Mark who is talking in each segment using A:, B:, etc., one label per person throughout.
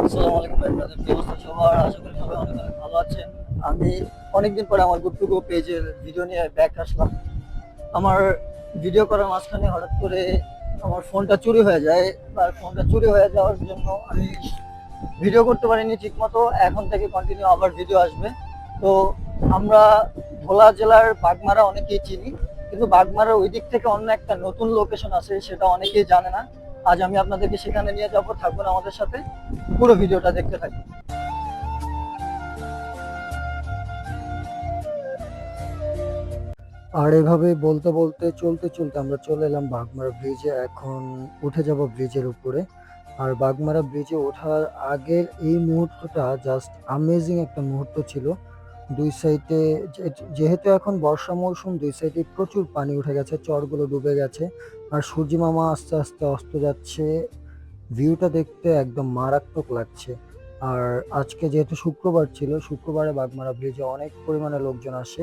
A: আসসালামু আলাইকুম আপনাদের কি অবস্থা সবার? আশা করি সবাই অনেক অনেক ভালো আছেন। আমি অনেকদিন পরে আমার গুড টু গো পেজের ভিডিও নিয়ে ব্যাক আসলাম। আমার ভিডিও করার মাঝখানে হঠাৎ করে আমার ফোনটা চুরি হয়ে যায়। আর ফোনটা চুরি হয়ে যাওয়ার জন্য আমি ভিডিও করতে পারিনি ঠিক মতো। এখন থেকে কন্টিনিউ আবার ভিডিও আসবে। তো আমরা ভোলা জেলার বাগমারা অনেকেই চিনি, কিন্তু বাগমারার ওই দিক থেকে অন্য একটা নতুন লোকেশন আছে, সেটা অনেকেই জানে না। আজ আমি আপনাদেরকে সেখানে নিয়ে যাবো, থাকবেন আমাদের সাথে, পুরো ভিডিওটা দেখতে থাকুন। আর এভাবে বলতে বলতে চলতে চলতে আমরা চলে এলাম বাগমারা ব্রিজে। এখন উঠে যাব ব্রিজের উপরে। আর বাগমারা ব্রিজে ওঠার আগের এই মুহূর্তটা জাস্ট আমেজিং একটা মুহূর্ত ছিল। দুই সাইডে যেহেতু এখন বর্ষা মৌসুম, দুই সাইডে প্রচুর পানি উঠে গেছে, চরগুলো ডুবে গেছে। আর সূর্যি মামা আস্তে আস্তে অস্ত যাচ্ছে। ভিউটা দেখতে একদম মারাত্মক লাগছে। আর আজকে যেহেতু শুক্রবার ছিল, শুক্রবারে বাগমারা ব্রিজে অনেক পরিমাণে লোকজন আসে।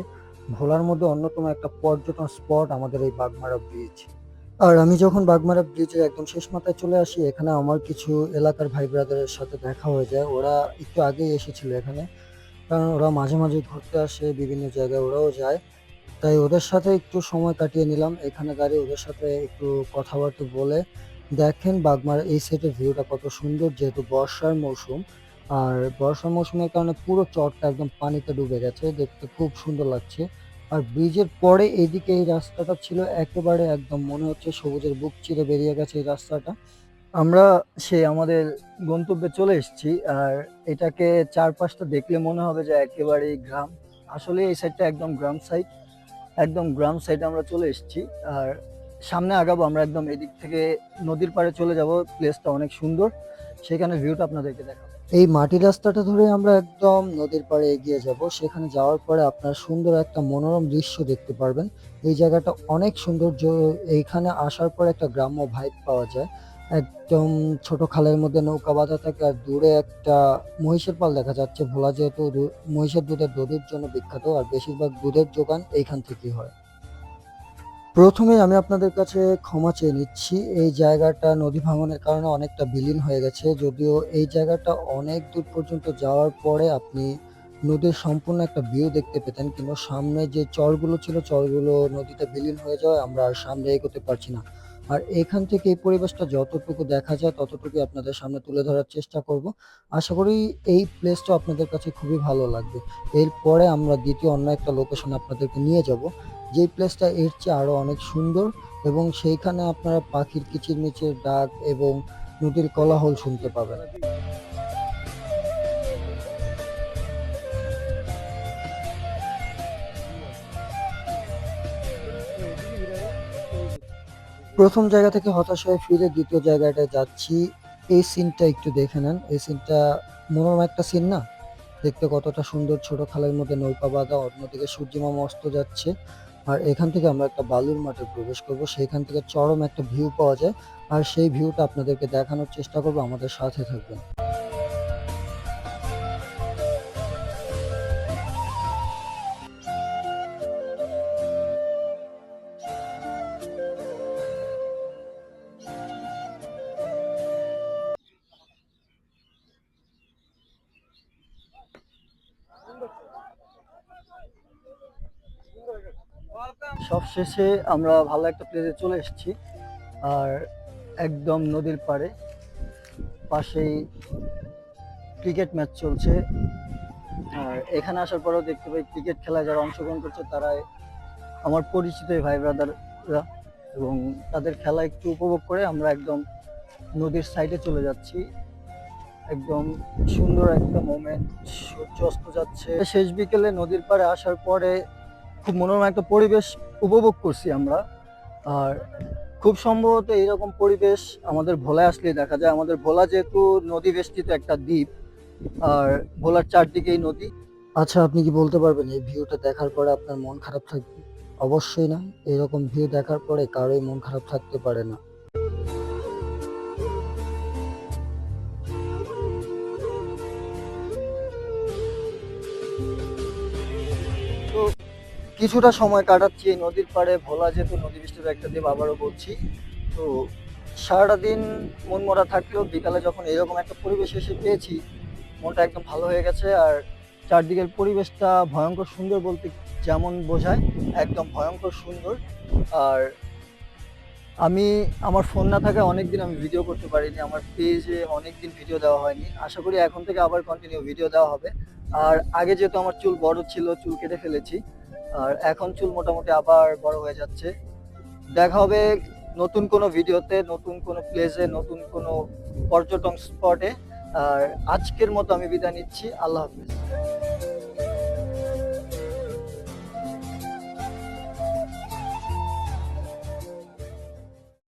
A: ভোলার মধ্যে অন্যতম একটা পর্যটন স্পট আমাদের এই বাগমারা ব্রিজ। আর আমি যখন বাগমারা ব্রিজের একদম শেষ মাথায় চলে আসি, এখানে আমার কিছু এলাকার ভাই ব্রাদারের সাথে দেখা হয়ে যায়। ওরা একটু আগেই এসেছিল এখানে, কারণ ওরা মাঝে মাঝে ঘুরতে আসে, বিভিন্ন জায়গায় ওরাও যায়। তাই ওদের সাথে একটু সময় কাটিয়ে নিলাম এখানে দাঁড়িয়ে, ওদের সাথে একটু কথাবার্তা বলে। দেখেন বাগমার এই সাইডের ভিউটা কত সুন্দর, যেহেতু বর্ষার মৌসুম। আর বর্ষার মৌসুমের কারণে পুরো চরটা একদম পানিতে ডুবে গেছে, দেখতে খুব সুন্দর লাগছে। আর ব্রিজের পরে এইদিকে এই রাস্তাটা ছিল একেবারে একদম মনে হচ্ছে সবুজের বুক চিরে বেরিয়ে গেছে এই রাস্তাটা। আমরা আমাদের গন্তব্যে চলে এসেছি। আর এটাকে চারপাশটা দেখলে মনে হবে যে একেবারেই গ্রাম। আসলে এই সাইডটা একদম গ্রাম সাইড, একদম গ্রাম সাইডে আমরা চলে এসেছি। আর সামনে আগাবো আমরা, একদম এদিক থেকে নদীর পাড়ে চলে যাব। প্লেসটা অনেক সুন্দর, সেখানে ভিউটা আপনাদেরকে দেখাবো। এই মাটির রাস্তাটা ধরে আমরা একদম নদীর পাড়ে এগিয়ে যাব। সেখানে যাওয়ার পরে আপনার সুন্দর একটা মনোরম দৃশ্য দেখতে পারবেন। এই জায়গাটা অনেক সুন্দর। এইখানে আসার পর একটা গ্রাম্য ভাইব পাওয়া যায়। একদম ছোট খালের মধ্যে নৌকা বাঁধা থাকে, আর দূরে একটা মহিষের পাল দেখা যাচ্ছে। ভোলা যেহেতু মহিষের দুধের দধির জন্য বিখ্যাত, আর বেশিরভাগ দুধের যোগান এইখান থেকেই হয়। প্রথমে আমি আপনাদের কাছে ক্ষমা চেয়ে নিচ্ছি, এই জায়গাটা নদী ভাঙনের কারণে অনেকটা বিলীন হয়ে গেছে। যদিও এই জায়গাটা অনেক দূর পর্যন্ত যাওয়ার পরে আপনি নদীর সম্পূর্ণ একটা ভিউ দেখতে পেতেন, কিন্তু সামনে যে চরগুলো ছিল, চরগুলো নদীতে বিলীন হয়ে যাওয়ায় আমরা আর সামনে এগোতে পারছি না। আর এখান থেকে এই পরিবেশটা যতটুকু দেখা যায় ততটুকুই আপনাদের সামনে তুলে ধরার চেষ্টা করব। আশা করি এই প্লেসটা আপনাদের কাছে খুবই ভালো লাগবে। এরপরে আমরা দ্বিতীয় অন্য একটা লোকেশন আপনাদেরকে নিয়ে যাব, যেই প্লেসটা এর চেয়ে আরো অনেক সুন্দর, এবং সেইখানে আপনারা পাখির কিচিরমিচির ডাক এবং নদীর কোলাহল শুনতে পাবেন। প্রথম জায়গা থেকে হতাশ হয়ে ফিরে দ্বিতীয় জায়গাটায় যাচ্ছি। এই সিনটা একটু দেখে নেন, এই সিনটা মনোরম একটা সিন না? দেখতে কতটা সুন্দর, ছোট খালের মধ্যে নৌকা বাঁধা, অন্যদিকে সূর্যমামা অস্ত যাচ্ছে। আর এখান থেকে আমরা একটা বালুর মাঠে প্রবেশ করব, সেইখান থেকে চরম একটা ভিউ পাওয়া যায়। আর সেই ভিউটা আপনাদেরকে দেখানোর চেষ্টা করব, আমাদের সাথে থাকবেন। সবশেষে আমরা ভালো একটা প্লেসে চলে এসেছি। আর একদম নদীর পাড়ে, পাশেই ক্রিকেট ম্যাচ চলছে। আর এখানে আসার পরেও দেখতে পাই ক্রিকেট খেলায় যারা অংশগ্রহণ করছে তারা আমার পরিচিত ভাই ব্রাদাররা, এবং তাদের খেলা একটু উপভোগ করে আমরা একদম নদীর সাইডে চলে যাচ্ছি। একদম সুন্দর একটা মোমেন্ট, সূর্য অস্ত যাচ্ছে শেষ বিকেলে নদীর পাড়ে আসার পরে। খুব মনোরম একটা পরিবেশ উপভোগ করছি আমরা। আর খুব সম্ভবত এইরকম পরিবেশ আমাদের ভোলায় আসলেই দেখা যায়। আমাদের ভোলা যেহেতু নদী বেষ্টিত একটা দ্বীপ, আর ভোলার চারদিকেই নদী। আচ্ছা, আপনি কি বলতে পারবেন এই ভিউটা দেখার পরে আপনার মন খারাপ থাকবে? অবশ্যই না, এরকম ভিউ দেখার পরে কারোই মন খারাপ থাকতে পারে না। তো কিছুটা সময় কাটাচ্ছি এই নদীর পাড়ে। ভোলা যেহেতু নদী বেষ্টিত একটা দ্বীপ, আবারও বলছি। তো সারাটা দিন মনমরা থাকলেও বিকালে যখন এরকম একটা পরিবেশ এসে পেয়েছি, মনটা একদম ভালো হয়ে গেছে। আর চারদিকের পরিবেশটা ভয়ংকর সুন্দর বলতে যেমন বোঝায়, একদম ভয়ংকর সুন্দর। আর আমি আমার ফোন না থাকায় অনেকদিন আমি ভিডিও করতে পারিনি। আমার পেজে অনেকদিন ভিডিও দেওয়া হয়নি। আশা করি এখন থেকে আবার কন্টিনিউ ভিডিও দেওয়া হবে। আর আগে যেহেতু আমার চুল বড় ছিল, চুল কেটে ফেলেছি। আর এখন চুল মোটামুটি আবার বড় হয়ে যাচ্ছে। দেখা হবে নতুন কোনো ভিডিওতে, নতুন কোনো প্লেসে, নতুন কোনো পর্যটন স্পটে। আর আজকের মতো আমি বিদায় নিচ্ছি। আল্লাহ হাফেজ।